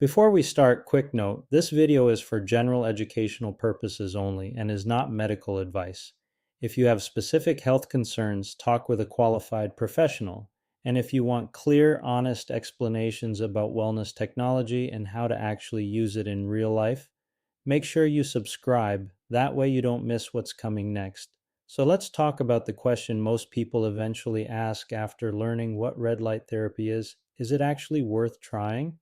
Before we start, quick note, this video is for general educational purposes only and is not medical advice. If you have specific health concerns, talk with a qualified professional. And if you want clear, honest explanations about wellness technology and how to actually use it in real life, make sure you subscribe. That way you don't miss what's coming next. So let's talk about the question most people eventually ask after learning what red light therapy is. Is it actually worth trying?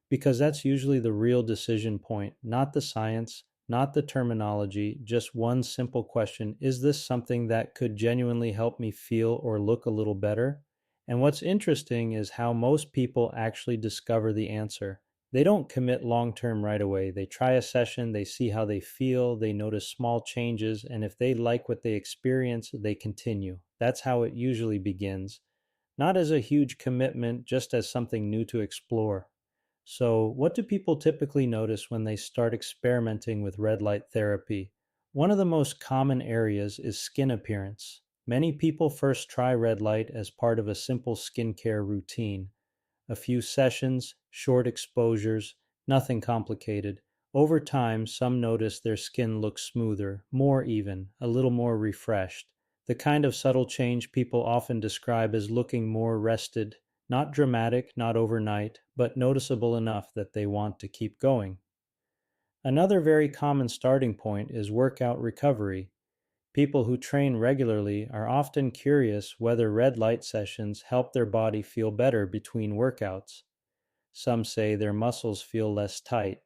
Because that's usually the real decision point, not the science, not the terminology, just one simple question: is this something that could genuinely help me feel or look a little better? And what's interesting is how most people actually discover the answer. They don't commit long term right away. They try a session, they see how they feel, they notice small changes, and if they like what they experience, they continue. That's how it usually begins. Not as a huge commitment, just as something new to explore. So, what do people typically notice when they start experimenting with red light therapy? One of the most common areas is skin appearance. Many people first try red light as part of a simple skincare routine. A few sessions, short exposures, nothing complicated. Over time, some notice their skin looks smoother, more even, a little more refreshed. The kind of subtle change people often describe as looking more rested, not dramatic, not overnight, but noticeable enough that they want to keep going. Another very common starting point is workout recovery. People who train regularly are often curious whether red light sessions help their body feel better between workouts. Some say their muscles feel less tight.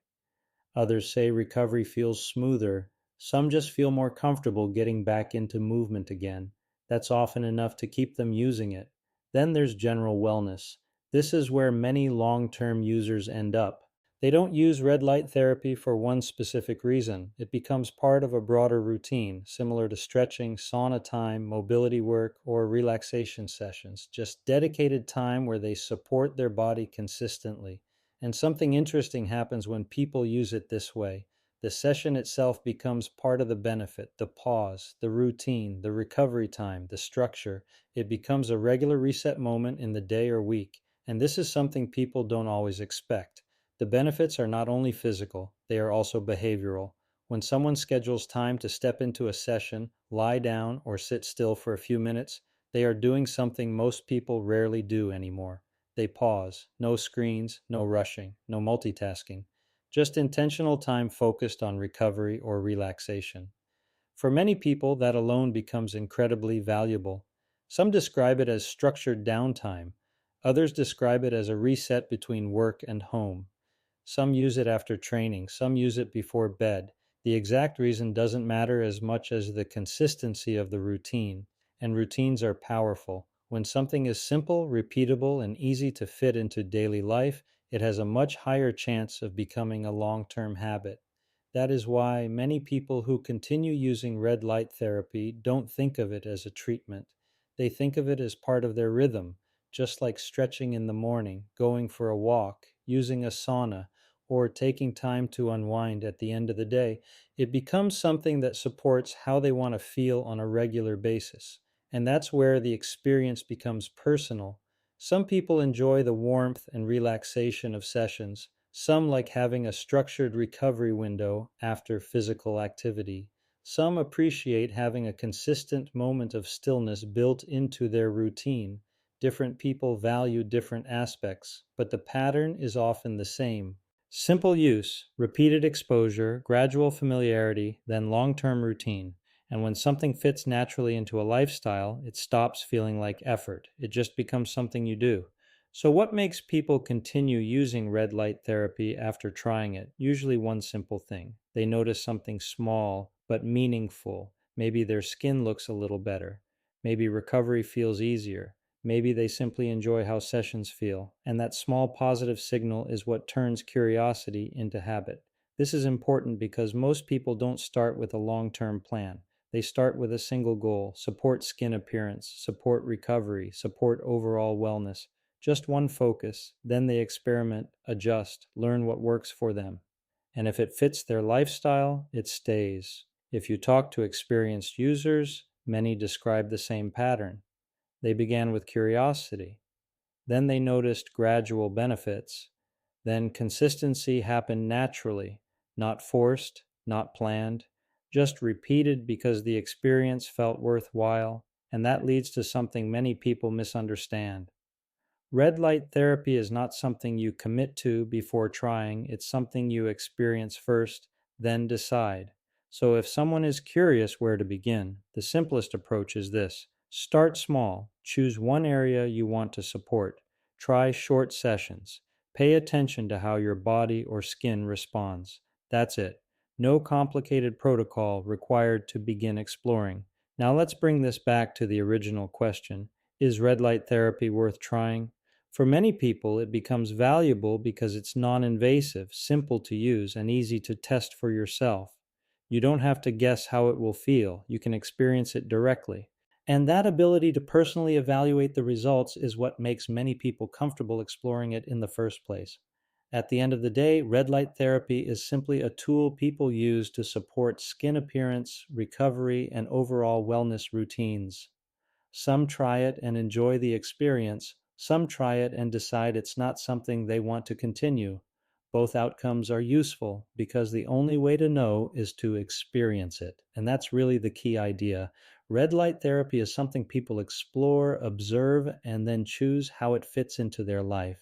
Others say recovery feels smoother. Some just feel more comfortable getting back into movement again. That's often enough to keep them using it. Then there's general wellness. This is where many long term users end up. They don't use red light therapy for one specific reason. It becomes part of a broader routine, similar to stretching, sauna time, mobility work, or relaxation sessions. Just dedicated time where they support their body consistently. And something interesting happens when people use it this way. The session itself becomes part of the benefit, the pause, the routine, the recovery time, the structure. It becomes a regular reset moment in the day or week. And this is something people don't always expect. The benefits are not only physical, they are also behavioral. When someone schedules time to step into a session, lie down, or sit still for a few minutes, they are doing something most people rarely do anymore. They pause. No screens, no rushing, no multitasking. Just intentional time focused on recovery or relaxation. For many people, that alone becomes incredibly valuable. Some describe it as structured downtime. Others describe it as a reset between work and home. Some use it after training. Some use it before bed. The exact reason doesn't matter as much as the consistency of the routine, and routines are powerful. When something is simple, repeatable, and easy to fit into daily life, it has a much higher chance of becoming a long term habit. That is why many people who continue using red light therapy don't think of it as a treatment. They think of it as part of their rhythm, just like stretching in the morning, going for a walk, using a sauna, or taking time to unwind at the end of the day. It becomes something that supports how they want to feel on a regular basis. And that's where the experience becomes personal. Some people enjoy the warmth and relaxation of sessions. Some like having a structured recovery window after physical activity. Some appreciate having a consistent moment of stillness built into their routine. Different people value different aspects, but the pattern is often the same. Simple use, repeated exposure, gradual familiarity, then long term routine. And when something fits naturally into a lifestyle, it stops feeling like effort. It just becomes something you do. So, what makes people continue using red light therapy after trying it? Usually, one simple thing. They notice something small but meaningful. Maybe their skin looks a little better. Maybe recovery feels easier. Maybe they simply enjoy how sessions feel, and that small positive signal is what turns curiosity into habit. This is important because most people don't start with a long term plan. They start with a single goal: support skin appearance, support recovery, support overall wellness. Just one focus. Then they experiment, adjust, learn what works for them. And if it fits their lifestyle, it stays. If you talk to experienced users, many describe the same pattern. They began with curiosity. Then they noticed gradual benefits. then consistency happened naturally, not forced, not planned, just repeated because the experience felt worthwhile, and that leads to something many people misunderstand. Red light therapy is not something you commit to before trying, it's something you experience first, then decide. So if someone is curious where to begin, the simplest approach is this: start small, choose one area you want to support, try short sessions, pay attention to how your body or skin responds. That's it. No complicated protocol required to begin exploring. Now let's bring this back to the original question: is red light therapy worth trying? For many people, it becomes valuable because it's non invasive, simple to use, and easy to test for yourself. You don't have to guess how it will feel, you can experience it directly. And that ability to personally evaluate the results is what makes many people comfortable exploring it in the first place. At the end of the day, red light therapy is simply a tool people use to support skin appearance, recovery, and overall wellness routines. Some try it and enjoy the experience. Some try it and decide it's not something they want to continue. Both outcomes are useful because the only way to know is to experience it. And that's really the key idea. Red light therapy is something people explore, observe, and then choose how it fits into their life.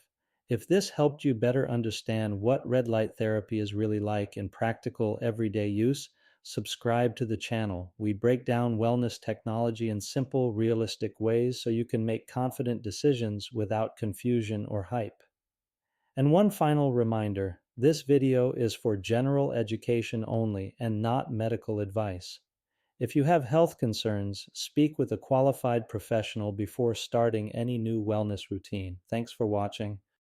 If this helped you better understand what red light therapy is really like in practical everyday use, subscribe to the channel. We break down wellness technology in simple, realistic ways so you can make confident decisions without confusion or hype. And one final reminder: this video is for general education only and not medical advice. If you have health concerns, speak with a qualified professional before starting any new wellness routine. Thanks for watching.